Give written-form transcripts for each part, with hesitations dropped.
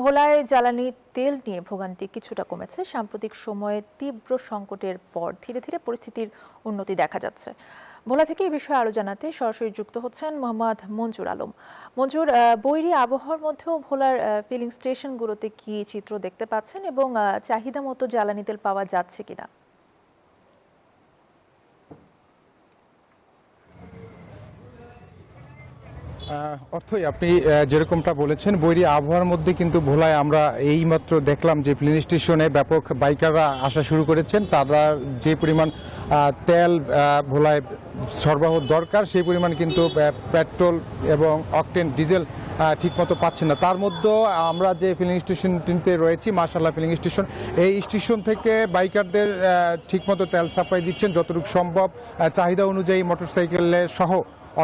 ভোলায় জ্বালানি তেল নিয়ে ভোগান্তি কিছুটা কমেছে। সাম্প্রতিক সময়ে তীব্র সংকটের পর ধীরে ধীরে পরিস্থিতির উন্নতি দেখা যাচ্ছে। ভোলা থেকে এই বিষয়ে আরো জানাতে সরাসরি যুক্ত হচ্ছেন মোহাম্মদ মঞ্জুর আলম। মঞ্জুর, বৈরী আবহাওয়ার মধ্যেও ভোলার ফিলিং স্টেশনগুলোতে কি চিত্র দেখতে পাচ্ছেন এবং চাহিদা মতো জ্বালানি তেল পাওয়া যাচ্ছে কিনা? অর্থই আপনি যেরকমটা বলেছেন, বৈরী আবহাওয়ার মধ্যে কিন্তু ভোলায় আমরা এইমাত্র দেখলাম যে ফিলিং স্টেশনে ব্যাপক বাইকাররা আসা শুরু করেছেন। তারা যে পরিমাণ তেল ভোলায় সরবরাহ দরকার সেই পরিমাণ কিন্তু পেট্রোল এবং অকটেন ডিজেল ঠিকমতো পাচ্ছেন না। তার মধ্যেও আমরা যে ফিলিং স্টেশনটিতে রয়েছি, মাশাআল্লাহ ফিলিং স্টেশন, এই স্টেশন থেকে বাইকারদের ঠিকমতো তেল সাপ্লাই দিচ্ছেন যতটুকু সম্ভব, চাহিদা অনুযায়ী মোটরসাইকেলে সহ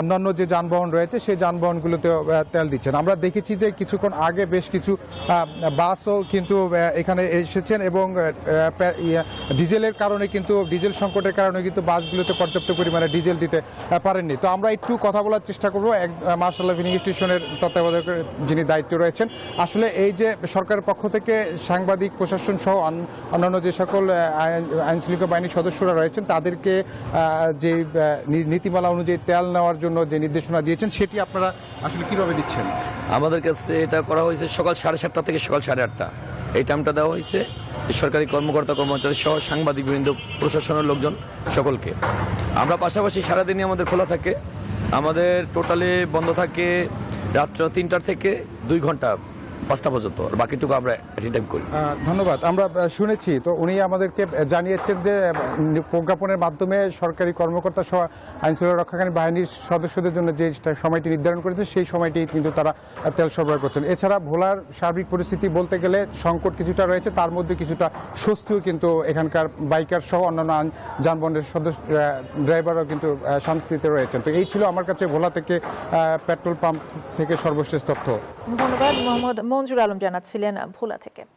অন্যান্য যে যানবাহন রয়েছে সেই যানবাহনগুলোতেও তেল দিচ্ছেন। আমরা দেখেছি যে কিছুক্ষণ আগে বেশ কিছু বাসও কিন্তু এখানে এসেছেন এবং ডিজেলের কারণে কিন্তু ডিজেল সংকটের কারণে কিন্তু বাসগুলোতে পর্যাপ্ত পরিমাণে ডিজেল দিতে পারেননি। তো আমরা একটু কথা বলার চেষ্টা করবো মাশাআল্লাহ ফিলিং স্টেশনের তত্ত্বাবধায়ক যিনি দায়িত্বে রয়েছেন। আসলে এই যে সরকারের পক্ষ থেকে সাংবাদিক প্রশাসন সহ অন্যান্য যে সকল আইনশৃঙ্খলা বাহিনীর সদস্যরা রয়েছেন তাদেরকে যে নীতিমালা অনুযায়ী তেল নেওয়ার জন্য যে নির্দেশনা দিয়েছেন সেটি আপনারা আসলে কিভাবে দিচ্ছেন? আমাদের কাছে এটা করা হয়েছে সকাল 7:30 থেকে সকাল 8:30, এই টাইমটা দেওয়া হয়েছে যে সরকারি কর্মকর্তা কর্মচারী সহ সাংবাদিক বৃন্দ, প্রশাসনের লোকজন সকলকে। আমরা পাশাপাশি সারাদিনই আমাদের খোলা থাকে, আমাদের টোটালি বন্ধ থাকে রাত্র 3টা থেকে 2 ঘন্টা 5টা পর্যন্ত, আর বাকিটুকু আমরা এনি টাইম করি। ধন্যবাদ। আমরা শুনেছি, তো উনি আমাদেরকে জানিয়েছেন যে প্রজ্ঞাপনের মাধ্যমে সরকারি কর্মকর্তা সহ আইনশৃঙ্খলা রক্ষাকারী বাহিনীর সদস্যদের জন্য যে সময়টি নির্ধারণ করেছে সেই সময়টি কিন্তু তারা তেল সরবরাহ করছেন। এছাড়া ভোলার সার্বিক পরিস্থিতি বলতে গেলে সংকট কিছুটা রয়েছে, তার মধ্যে কিছুটা স্বস্তিও কিন্তু এখানকার বাইকার সহ অন্যান্য যানবাহনের সদস্য ড্রাইভাররাও কিন্তু শান্তিতে রয়েছেন। তো এই ছিল আমার কাছে ভোলা থেকে পেট্রোল পাম্প থেকে সর্বশেষ তথ্য। ধন্যবাদ। মোহাম্মদ মঞ্জুর আলম জানাচ্ছিলেন ভোলা থেকে।